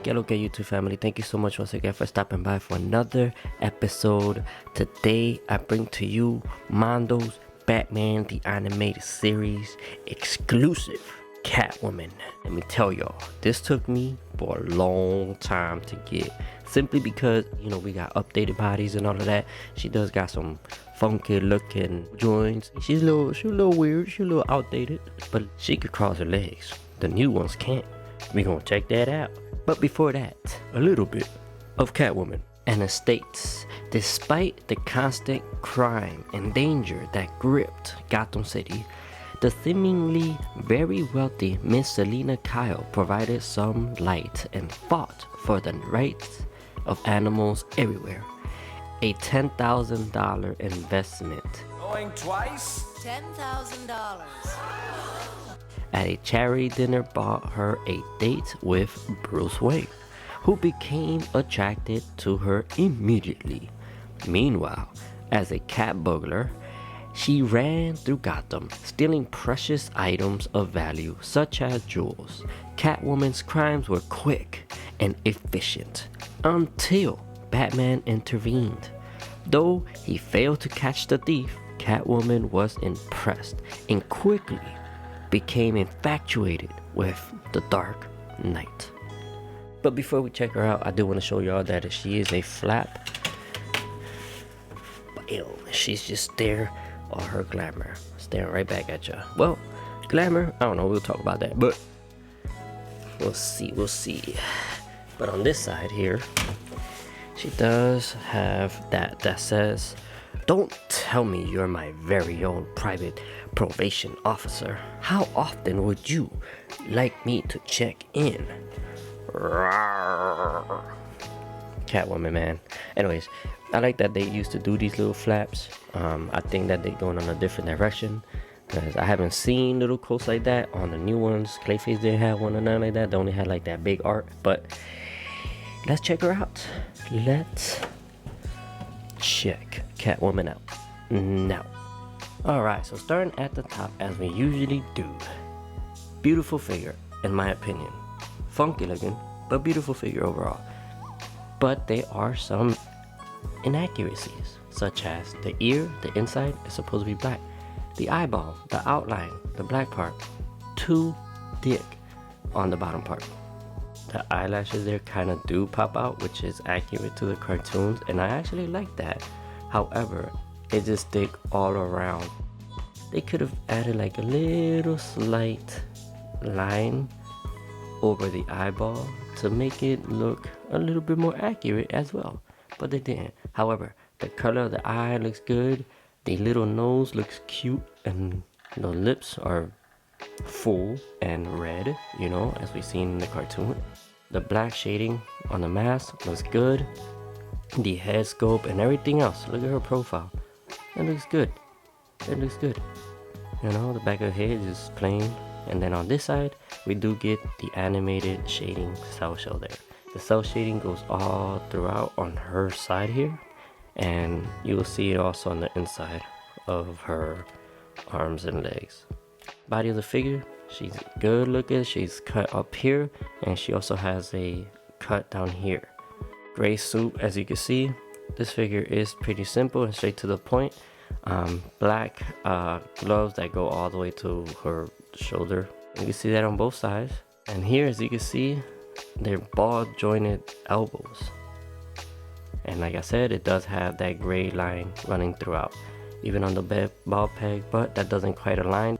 Que lo que YouTube family, thank you so much once again for stopping by for another episode. Today I bring to you Mondo's Batman the Animated Series exclusive Catwoman. Let me tell y'all, this took me for a long time to get, simply because, you know, we got updated bodies and all of that. She does got some funky looking joints. She's a little weird, she's a little outdated, but she could cross her legs. The new ones can't. We gonna check that out. But before that, a little bit of Catwoman. And it states, despite the constant crime and danger that gripped Gotham City, the seemingly very wealthy Miss Selina Kyle provided some light and fought for the rights of animals everywhere. A $10,000 investment. Going twice? $10,000. At a charity dinner bought her a date with Bruce Wayne, who became attracted to her immediately. Meanwhile, as a cat burglar, she ran through Gotham, stealing precious items of value such as jewels. Catwoman's crimes were quick and efficient until Batman intervened. Though he failed to catch the thief, Catwoman was impressed and quickly became infatuated with the Dark Knight. But before we check her out, I do want to show y'all that she is a flap. Bam, she's just there, all her glamour staring right back at you. Well, glamour, I don't know, we'll talk about that, but we'll see. But on this side here, she does have that says, "Don't tell me you're my very own private probation officer. How often would you like me to check in?" Rawr. Catwoman, man. Anyways, I like that they used to do these little flaps. I think that they're going on a different direction, because I haven't seen little quotes like that on the new ones. Clayface didn't have one or nothing like that. They only had like that big art. But let's check her out. Let's check Catwoman out now. Alright, so starting at the top as we usually do. Beautiful figure, in my opinion. Funky looking, but beautiful figure overall. But there are some inaccuracies, such as the ear, the inside is supposed to be black. The eyeball, the outline, the black part, too thick on the bottom part. The eyelashes there kind of do pop out, which is accurate to the cartoons, and I actually like that. However, it just thick all around. They could have added like a little slight line over the eyeball to make it look a little bit more accurate as well, but they didn't. However, the color of the eye looks good, the little nose looks cute, and the lips are full and red, you know, as we've seen in the cartoon. The black shading on the mask looks good. The head sculpt and everything else, look at her profile, it looks good. It looks good. You know, the back of the head is plain. And then on this side, we do get the animated shading cell shell there. The cell shading goes all throughout on her side here. And you will see it also on the inside of her arms and legs. Body of the figure, she's good looking. She's cut up here. And she also has a cut down here. Gray suit, as you can see. This figure is pretty simple and straight to the point. Black gloves that go all the way to her shoulder. You can see that on both sides. And here, as you can see, they're ball jointed elbows. And like I said, it does have that gray line running throughout, even on the ball peg, but that doesn't quite align.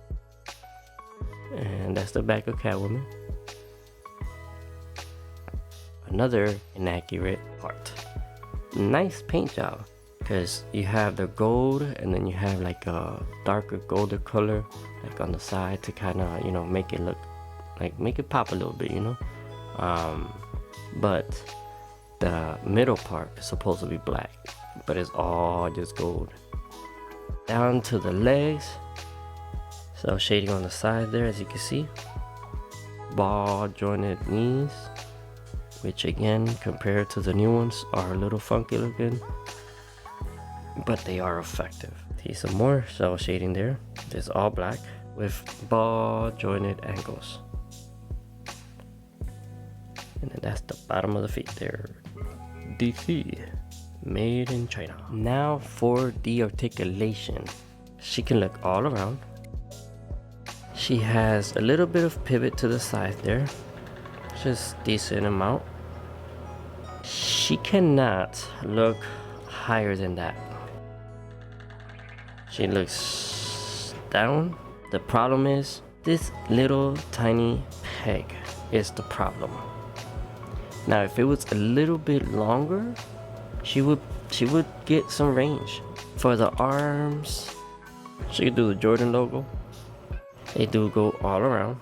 And that's the back of Catwoman. Another inaccurate part. Nice paint job, because you have the gold and then you have like a darker golden color like on the side to kind of, you know, make it look like, make it pop a little bit, you know. But the middle part is supposed to be black, but it's all just gold. Down to the legs, so shading on the side there, as you can see. Ball jointed knees, which again, compared to the new ones, are a little funky looking, but they are effective. See some more cell shading there. It's all black with ball jointed ankles. And then that's the bottom of the feet there. DC, made in China. Now for the articulation. She can look all around. She has a little bit of pivot to the side there, just decent amount. She cannot look higher than that. She looks down. The problem is this little tiny peg is the problem. Now if it was a little bit longer, she would get some range. For the arms, she could do the Jordan logo. They do go all around.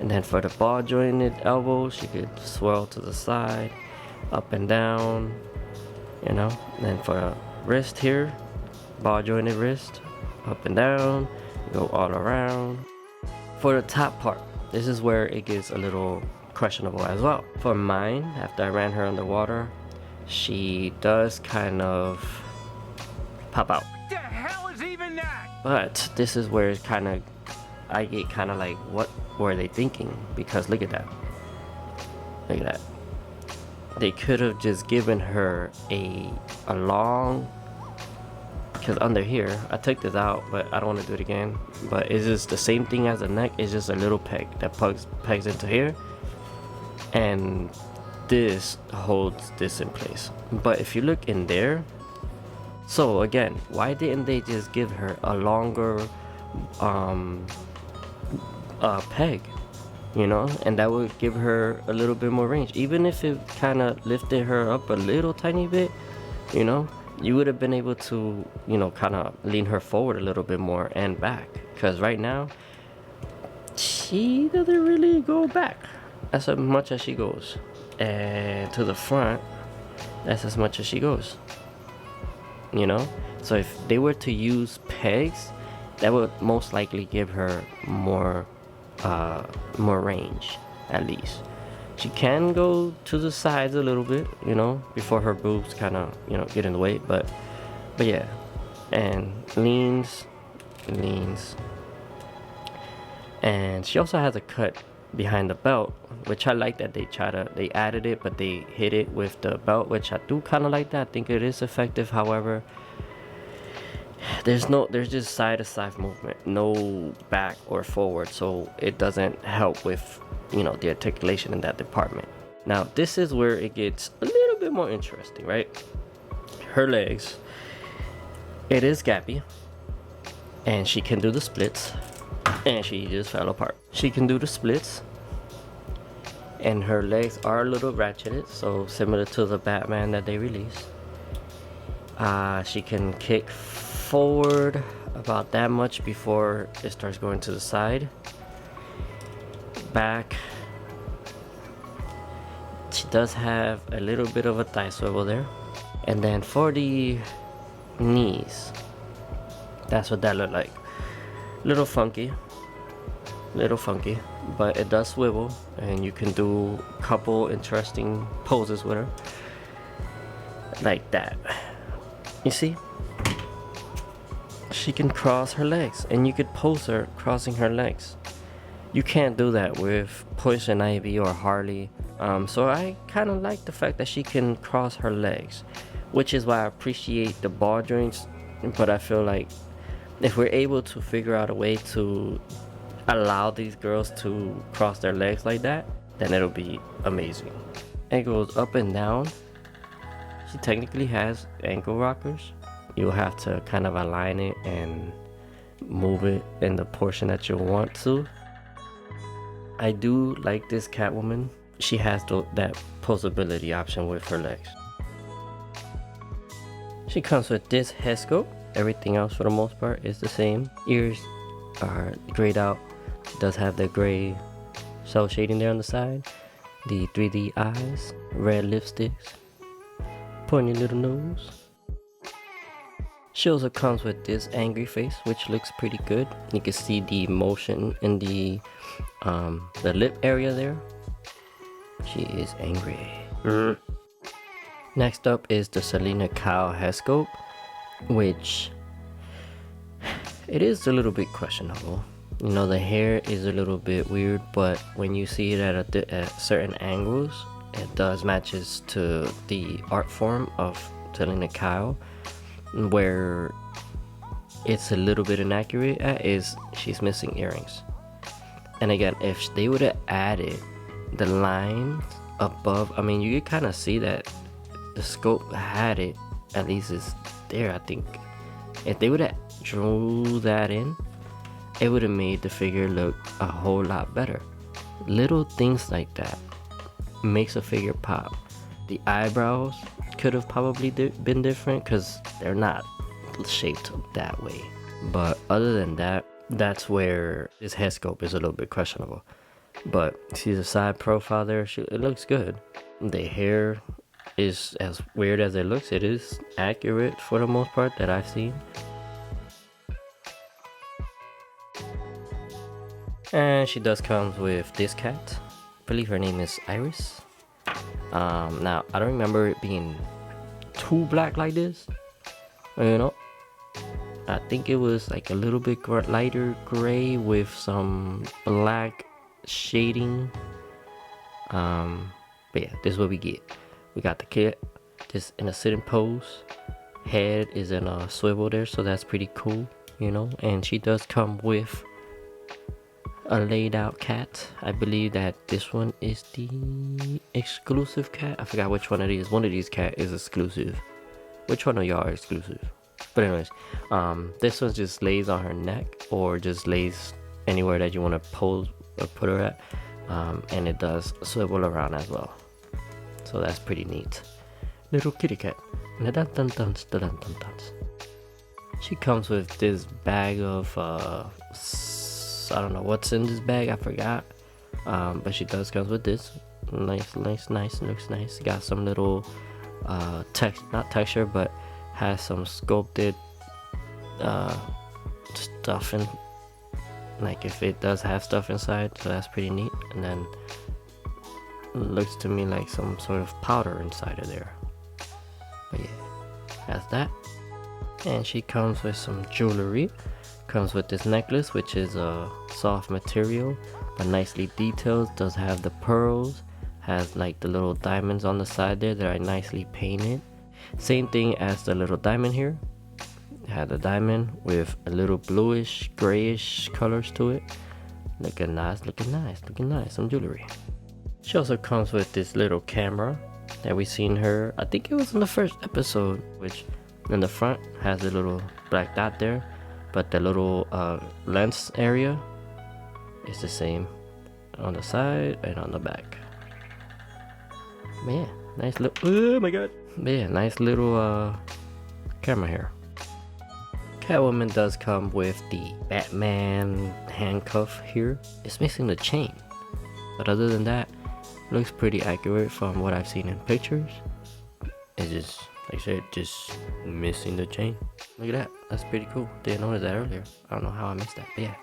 And then for the ball jointed elbows, she could swell to the side, up and down, you know. And then for the wrist here, ball jointed wrist, up and down, go all around. For the top part, this is where it gets a little questionable as well. For mine, after I ran her underwater, she does kind of pop out. What the hell is even that? But this is where I get kind of like, what were they thinking? Because look at that. Look at that. They could have just given her a long, because under here, I took this out, but I don't want to do it again. But it's just the same thing as the neck. It's just a little peg that pegs into here. And this holds this in place. But if you look in there, so again, why didn't they just give her a longer peg, you know? And that would give her a little bit more range. Even if it kind of lifted her up a little tiny bit, you know, you would have been able to, you know, kind of lean her forward a little bit more and back. Because right now, she doesn't really go back as much as she goes. And to the front, that's as much as she goes, you know. So if they were to use pegs, that would most likely give her more range, at least. She can go to the sides a little bit, you know, before her boobs kind of, you know, get in the way. But yeah, and leans, and she also has a cut behind the belt, which I like that they added it, but they hit it with the belt, which I do kind of like that. I think it is effective. However, there's just side to side movement, no back or forward, so it doesn't help with, you know, the articulation in that department. Now this is where it gets a little bit more interesting, right? Her legs, it is gappy, and she can do the splits, and she just fell apart. She can do the splits, and her legs are a little ratcheted, so similar to the Batman that they released. She can kick forward about that much before it starts going to the side. Back, she does have a little bit of a thigh swivel there. And then for the knees, that's what that looked like. Little funky, but it does swivel, and you can do a couple interesting poses with her like that. You see, she can cross her legs, and you could pose her crossing her legs. You can't do that with Poison Ivy or Harley. So I kind of like the fact that she can cross her legs, which is why I appreciate the ball joints. But I feel like if we're able to figure out a way to allow these girls to cross their legs like that, then it'll be amazing. It goes up and down. She technically has ankle rockers. You'll have to kind of align it and move it in the portion that you want to. I do like this Catwoman. She has that posability option with her legs. She comes with this head scope. Everything else for the most part is the same. Ears are grayed out. She does have the gray cell shading there on the side. The 3D eyes, red lipsticks, pointy little nose. She also comes with this angry face, which looks pretty good. You can see the motion in the lip area there. She is angry. Next up is the Selina Kyle head scope, which it is a little bit questionable. You know, the hair is a little bit weird, but when you see it at certain angles, it does matches to the art form of Selina Kyle. Where it's a little bit inaccurate at is she's missing earrings. And again, if they would have added the lines above, I mean, you could kind of see that the scope had it, at least is there, I think. If they would have drew that in, it would have made the figure look a whole lot better. Little things like that makes a figure pop. The eyebrows could have probably been different because they're not shaped that way. But other than that, that's where his head sculpt is a little bit questionable. But see the side profile there, it looks good. The hair is as weird as it looks. It is accurate for the most part that I've seen. And she does come with this cat. I believe her name is Iris. Now I don't remember it being too black like this, you know. I think it was like a little bit lighter gray with some black shading. But yeah, this is what we get. We got the cat just in a sitting pose. Head is in a swivel there, so that's pretty cool, you know. And she does come with a laid out cat. I believe that this one is the exclusive cat. I forgot which one it is. One of these cat is exclusive. Which one of y'all are exclusive? But anyways, this one just lays on her neck or just lays anywhere that you want to pose or put her at. And it does swivel around as well. So that's pretty neat. Little kitty cat. She comes with this bag of I don't know what's in this bag, I forgot. But she does comes with this. Nice, looks nice. Got some little not texture, but has some sculpted stuff in, like if it does have stuff inside, so that's pretty neat. And then looks to me like some sort of powder inside of there. But yeah, has that. And she comes with some jewelry. Comes with this necklace, which is a soft material but nicely detailed. Does have the pearls, has like the little diamonds on the side there that are nicely painted. Same thing as the little diamond here. Had a diamond with a little bluish grayish colors to it. Looking nice. Some jewelry. She also comes with this little camera that we seen her, I think it was in the first episode, which in the front has a little black dot there, but the little lens area is the same on the side and on the back. But yeah, nice little, oh my god. But yeah, nice little camera here. Catwoman does come with the Batman handcuff here. It's missing the chain, but other than that, looks pretty accurate from what I've seen in pictures. It's just, like I said, just missing the chain. Look at that, that's pretty cool. Didn't notice that earlier. I don't know how I missed that, but yeah,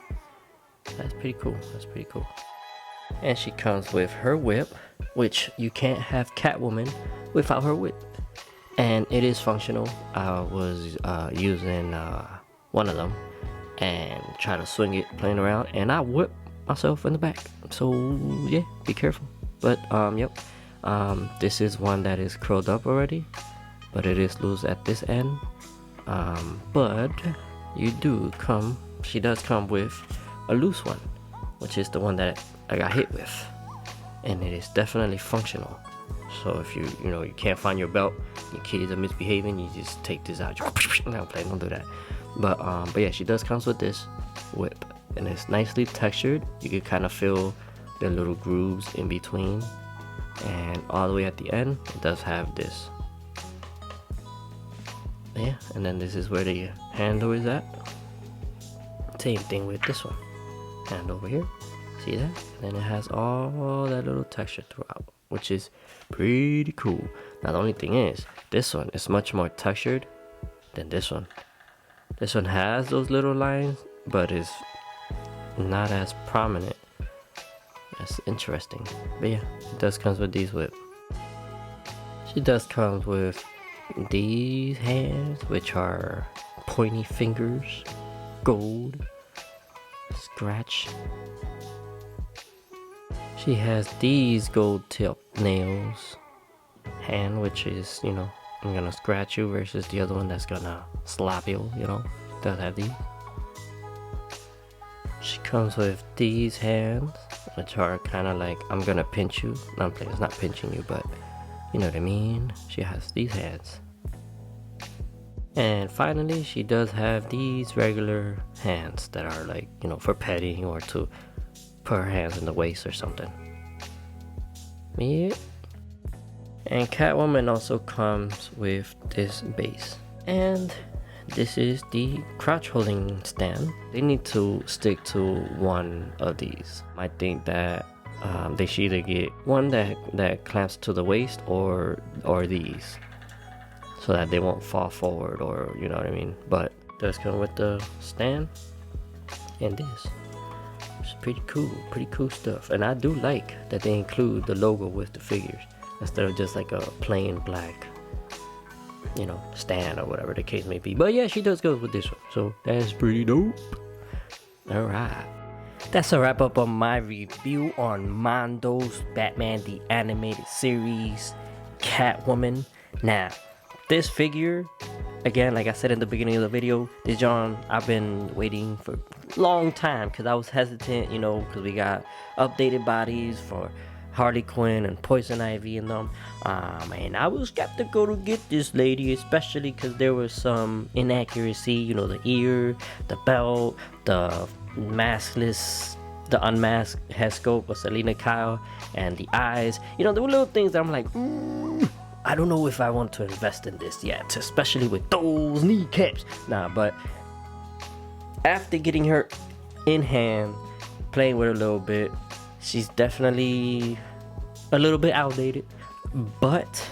that's pretty cool. And she comes with her whip, which you can't have Catwoman without her whip. And it is functional. I was using one of them and try to swing it playing around, and I whipped myself in the back. So yeah, be careful. But yep, this is one that is curled up already, but it is loose at this end. But she does come with a loose one, which is the one that I got hit with, and it is definitely functional. So if you can't find your belt, your kids are misbehaving, you just take this out. Don't do that. But yeah, she does comes with this whip, and it's nicely textured. You can kind of feel the little grooves in between, and all the way at the end, it does have this. Yeah, and then this is where the handle is at. Same thing with this one. Hand over here, see that? And then it has all that little texture throughout, which is pretty cool. Now the only thing is, this one is much more textured than this one. This one has those little lines, but is not as prominent. That's interesting. But yeah, it does comes with these whip. She does comes with these hands, which are pointy fingers, gold. scratch. She has these gold tip nails hand, which is, you know, I'm gonna scratch you, versus the other one that's gonna slap you, you know. Does have these. She comes with these hands, which are kind of like, I'm gonna pinch you. No, I'm playing, it's not pinching you, but you know what I mean. She has these hands. And finally, she does have these regular hands that are like, you know, for petting or to put her hands in the waist or something. Yeah. And Catwoman also comes with this base. And this is the crotch holding stand. They need to stick to one of these. I think that they should either get one that clamps to the waist or these, so that they won't fall forward, or you know what I mean. But does come with the stand and this. It's pretty cool stuff. And I do like that they include the logo with the figures instead of just like a plain black, you know, stand or whatever the case may be. But yeah, she does go with this one, so that's pretty dope. All right, that's a wrap up on my review on Mondo's Batman the Animated Series Catwoman. Now, this figure, again, like I said in the beginning of the video, this John, I've been waiting for a long time because I was hesitant, you know, because we got updated bodies for Harley Quinn and Poison Ivy in them, and I was skeptical to get this lady, especially because there was some inaccuracy, you know, the ear, the belt, the maskless, the unmasked head scope of Selina Kyle, and the eyes. You know, there were little things that I'm like, I don't know if I want to invest in this yet, especially with those kneecaps. Nah, but after getting her in hand, playing with her a little bit, she's definitely a little bit outdated, but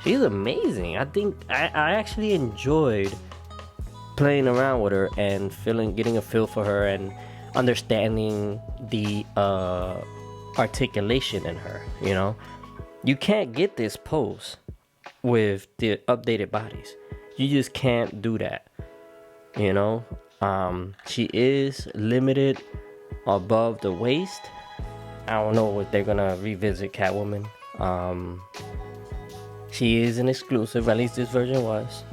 she's amazing. I think I actually enjoyed playing around with her and getting a feel for her and understanding the articulation in her. You know, you can't get this pose with the updated bodies. You just can't do that. You know, she is limited above the waist. I don't know if they're gonna revisit Catwoman. She is an exclusive, at least this version was.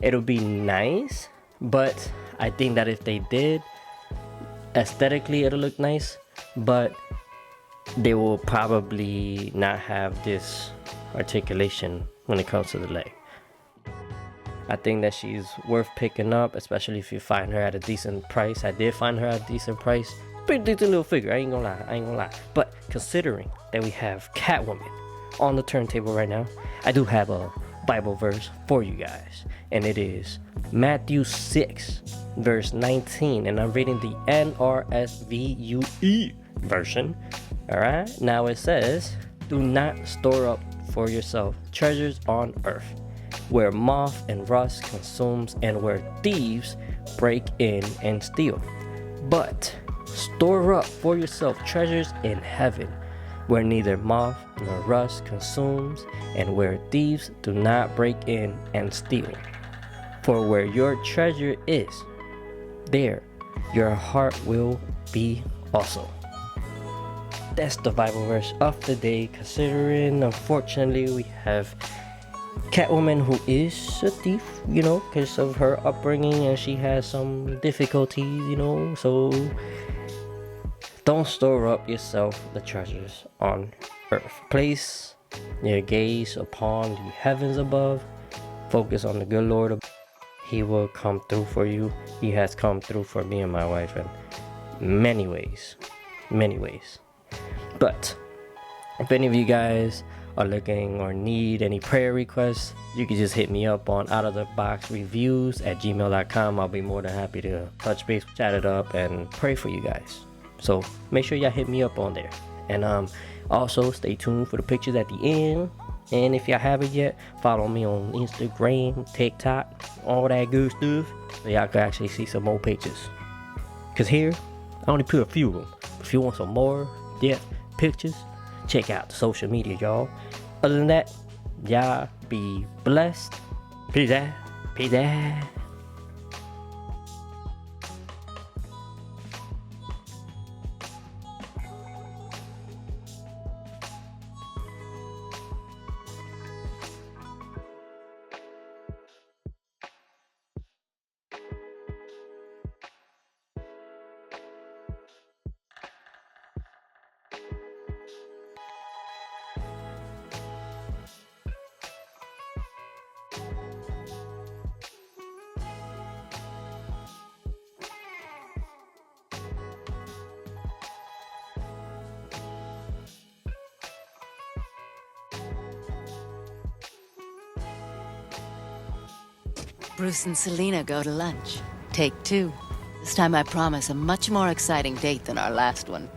It'll be nice, but I think that if they did, aesthetically it'll look nice, but they will probably not have this articulation when it comes to the leg. I think that she's worth picking up, especially if you find her at a decent price. I did find her at a decent price. Pretty decent little figure, I ain't gonna lie. But considering that we have Catwoman on the turntable right now, I do have a Bible verse for you guys, and it is Matthew 6 verse 19, and I'm reading the NRSVUE version. Alright, now it says, do not store up for yourself treasures on earth, where moth and rust consumes and where thieves break in and steal, but store up for yourself treasures in heaven, where neither moth nor rust consumes and where thieves do not break in and steal. For where your treasure is, there your heart will be also. That's the Bible verse of the day, considering unfortunately we have Catwoman, who is a thief, you know, because of her upbringing, and she has some difficulties, you know. So don't store up yourself the treasures on earth. Place your gaze upon the heavens above. Focus on the good Lord above. He will come through for you. He has come through for me and my wife in many ways. But if any of you guys are looking or need any prayer requests, you can just hit me up on outoftheboxreviews@gmail.com. I'll be more than happy to touch base, chat it up, and pray for you guys. So make sure y'all hit me up on there. And also stay tuned for the pictures at the end. And if y'all haven't yet, follow me on Instagram, TikTok, all that good stuff, so y'all can actually see some more pictures. Cause here, I only put a few of them. If you want some more depth pictures, check out the social media, y'all. Other than that, y'all be blessed. Peace out. Bruce and Selina go to lunch. Take two. This time I promise a much more exciting date than our last one.